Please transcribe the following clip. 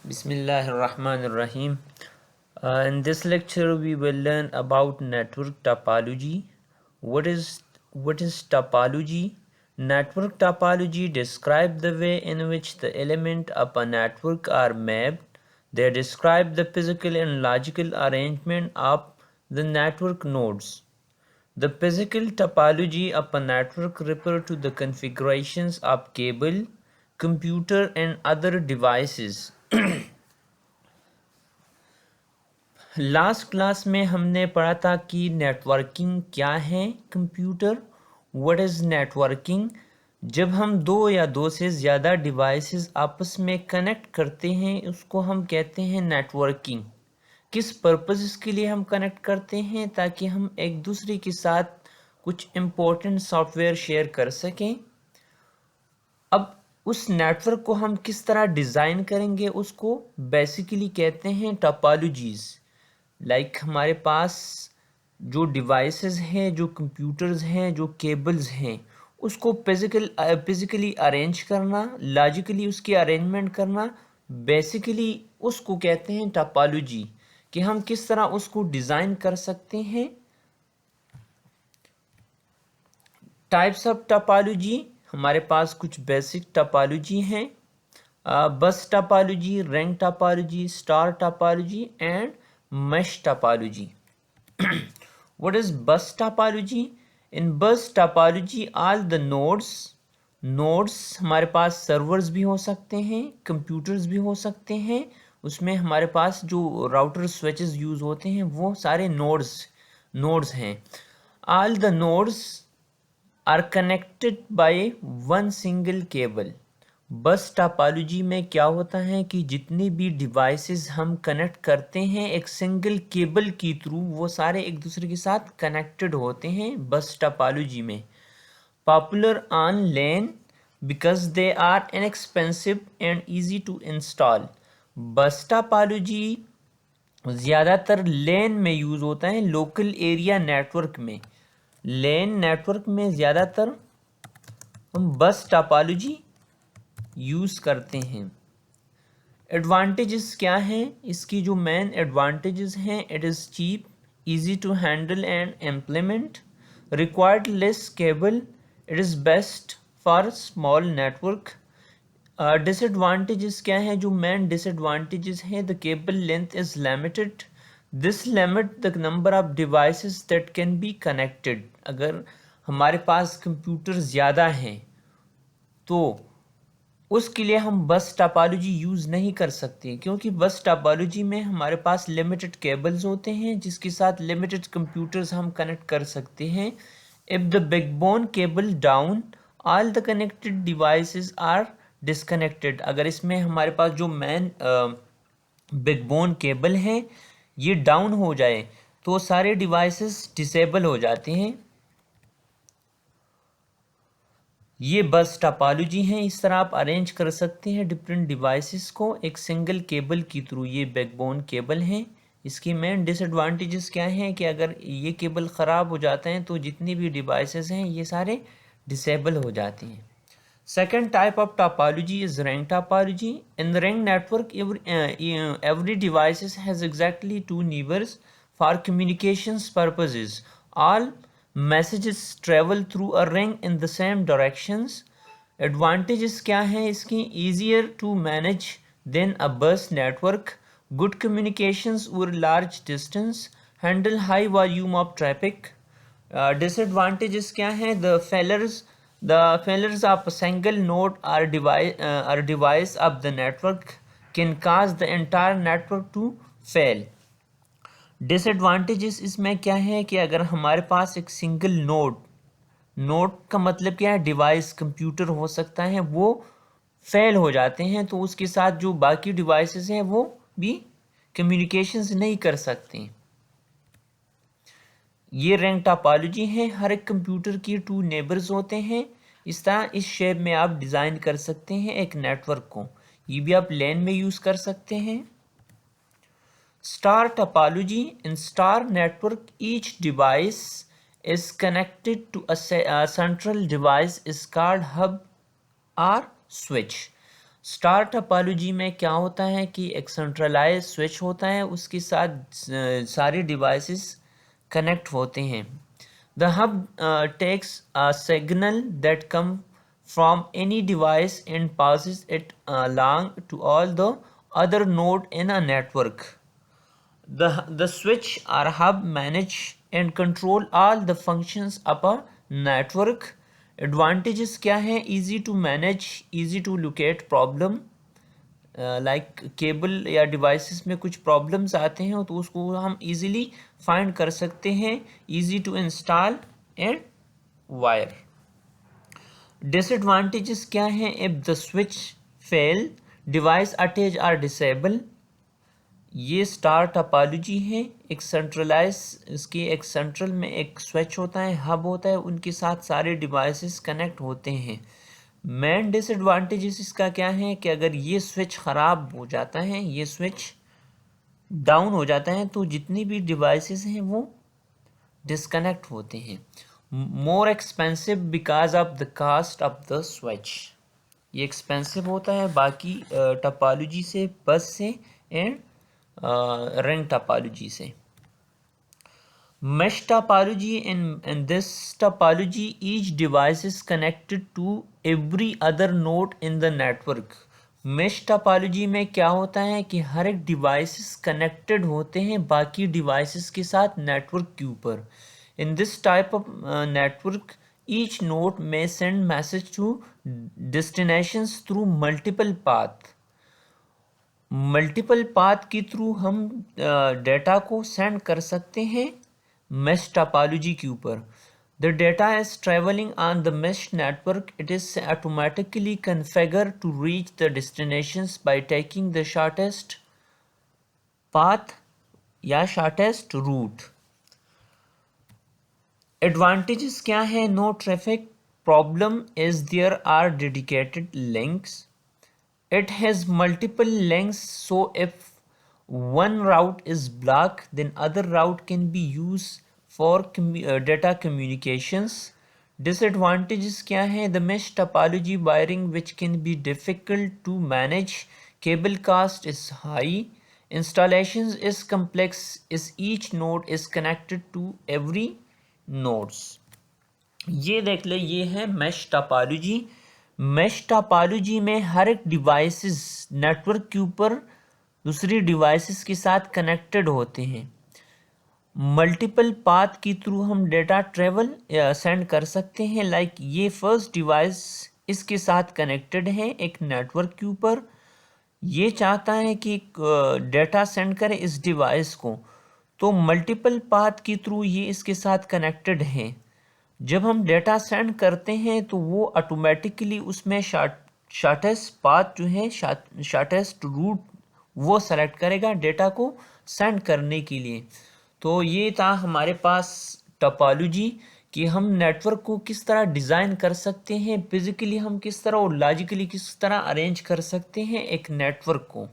Bismillahirrahmanirrahim. In this lecture, we will learn about network topology. What is topology? Network topology describes the way in which the elements of a network are mapped. They describe the physical and logical arrangement of the network nodes. The physical topology of a network refers to the configurations of cable, computer, and other devices. Last class में हमने पढ़ा था कि networking क्या है। Computer, what is networking? जब हम दो या दो से ज़्यादा डिवाइसेस आपस में कनेक्ट करते हैं उसको हम कहते हैं नेटवर्किंग। किस पर्पस के लिए हम कनेक्ट करते हैं? ताकि हम एक दूसरे के साथ कुछ इम्पोर्टेंट सॉफ्टवेयर शेयर कर सकें। अब उस नेटवर्क को हम किस तरह डिज़ाइन करेंगे उसको बेसिकली कहते हैं टोपोलॉजीज़। हमारे पास जो डिवाइसेस हैं, जो कंप्यूटर्स हैं, जो केबल्स हैं, उसको फिज़िकली अरेंज करना, लॉजिकली उसकी अरेंजमेंट करना, बेसिकली उसको कहते हैं टोपोलॉजी। कि हम किस तरह उसको डिज़ाइन कर सकते हैं। टाइप्स ऑफ टोपोलॉजी, हमारे पास कुछ बेसिक टोपोलॉजी हैं। Bus topology, ring topology, star topology and mesh topology. What is bus topology? In bus topology, all the nodes हमारे पास सर्वर्स भी हो सकते हैं, कंप्यूटर्स भी हो सकते हैं। उसमें हमारे पास जो राउटर स्विचेस यूज़ होते हैं वो सारे नोड्स हैं। All the nodes are connected by one single cable. बस टोपोलॉजी में क्या होता है कि जितनी भी डिवाइसेस हम कनेक्ट करते हैं एक सिंगल केबल के थ्रू, वो सारे एक दूसरे के साथ कनेक्टेड होते हैं बस टोपोलॉजी में। Popular on LAN because they are inexpensive and easy to install. Bus topology ज़्यादातर लैन में यूज़ होता है, लोकल एरिया नेटवर्क में। लैन नेटवर्क में ज़्यादातर हम बस टोपोलॉजी यूज़ करते हैं। एडवांटेजेस क्या हैं? इसकी जो मेन एडवांटेजेस हैं, it is cheap, easy to handle and implement, required less cable, it is best for small network. Disadvantages क्या हैं? जो मेन डिसएडवांटेजेस हैं, the cable length is limited, this limit the number of devices that can be connected. अगर हमारे पास computer ज़्यादा हैं तो उसके लिए हम बस टोपोलॉजी यूज़ नहीं कर सकते, क्योंकि बस टोपोलॉजी में हमारे पास लिमिटेड केबल्स होते हैं जिसके साथ लिमिटेड कंप्यूटर्स हम कनेक्ट कर सकते हैं। If the backbone cable down, all the connected devices are disconnected. अगर इसमें हमारे पास जो मेन बैकबोन केबल है ये डाउन हो जाए तो सारे डिवाइसेस डिसेबल हो जाते हैं। ये बस टोपोलॉजी है। इस तरह आप अरेंज कर सकते हैं डिफरेंट डिवाइसेस को एक सिंगल केबल के थ्रू। ये बैकबोन केबल है। इसकी मेन डिसएडवांटेजेस क्या हैं कि अगर ये केबल ख़राब हो जाते हैं तो जितनी भी डिवाइसेस हैं ये सारे डिसेबल हो जाते हैं। Second type of topology is ring topology. In the ring network, every device has exactly two neighbors for communications purposes. All messages travel through a ring in the same directions. Advantages क्या हैं इसकी? Easier to manage than a bus network. Good communications over large distance. Handle high volume of traffic. Disadvantages क्या हैं? The failures of a single node or device of the network can cause the entire network to fail. Disadvantages इसमें क्या है कि अगर हमारे पास एक single node का मतलब क्या है? डिवाइस, कंप्यूटर हो सकता है, वो फेल हो जाते हैं तो उसके साथ जो बाकी डिवाइसेस हैं वो भी कम्युनिकेशंस नहीं कर सकते। ये रिंग टोपोलॉजी है। हर एक कंप्यूटर की टू नेबर्स होते हैं। इस तरह इस शेप में आप डिज़ाइन कर सकते हैं एक नेटवर्क को। ये भी आप लैन में यूज़ कर सकते हैं। Star topology, in star network each device is connected to a central device is called hub और स्विच। स्टार टोपोलॉजी में क्या होता है कि एक सेंट्रलाइज स्विच होता है, उसके साथ सारे डिवाइसेस कनेक्ट होते हैं. The hub takes a signal that come from any device and passes it along to all the other node in a network. The switch or hub manage and control all the functions of a network. Advantages क्या है? Easy to manage, easy to locate problem. Like cable या devices में कुछ problems आते हैं तो उसको हम इजीली फाइंड कर सकते हैं. Easy to install and wire. Disadvantages क्या हैं? If the switch fail, device attach are disable. ये स्टार टोपोलॉजी है. एक सेंट्रलाइज, इसके एक सेंट्रल में एक स्विच होता है, हब होता है, उनके साथ सारे डिवाइसेस कनेक्ट होते हैं. मेन डिसएडवांटेजेस इसका क्या है कि अगर ये स्विच ख़राब हो जाता है, ये स्विच डाउन हो जाता है, तो जितनी भी डिवाइसेस हैं वो डिस्कनेक्ट होते हैं. More expensive because of the cost of the switch. ये एक्सपेंसिव होता है बाकी टोपोलॉजी से, बस से एंड रिंग टोपोलॉजी से. mesh topology, in this topology each device is connected to every other node in the network. mesh topology में क्या होता है कि हर एक डिवाइसेस कनेक्टेड होते हैं बाकी डिवाइसेस के साथ नेटवर्क के ऊपर. in this type of network each node may send message to destinations through multiple path. Multiple path के थ्रू हम डेटा को सेंड कर सकते हैं mesh topology के ऊपर. The data is traveling on the mesh network. It is automatically configured to reach the destinations by taking the shortest path या shortest route. Advantages क्या है? No traffic problem is there are dedicated links. It has multiple links, so if one route is blocked, then other route can be used for data communications. Disadvantages क्या है? The mesh topology wiring which can be difficult to manage. Cable cost is high. Installations is complex as each node is connected to every nodes. ये देख ले, ये है mesh topology. mesh topology में हर एक devices network के ऊपर दूसरी डिवाइसेस के साथ कनेक्टेड होते हैं. मल्टीपल पाथ के थ्रू हम डेटा ट्रेवल या सेंड कर सकते हैं. लाइक ये फर्स्ट डिवाइस इसके साथ कनेक्टेड है एक नेटवर्क के ऊपर. ये चाहता है कि डेटा सेंड करे इस डिवाइस को, तो मल्टीपल पाथ के थ्रू ये इसके साथ कनेक्टेड है. जब हम डेटा सेंड करते हैं तो वो ऑटोमेटिकली उसमें शॉर्टेस्ट पाथ जो है, शॉर्टेस्ट रूट वो सेलेक्ट करेगा डेटा को सेंड करने के लिए. तो ये था हमारे पास टोपोलॉजी कि हम नेटवर्क को किस तरह डिज़ाइन कर सकते हैं, फिजिकली हम किस तरह और लॉजिकली किस तरह अरेंज कर सकते हैं एक नेटवर्क को.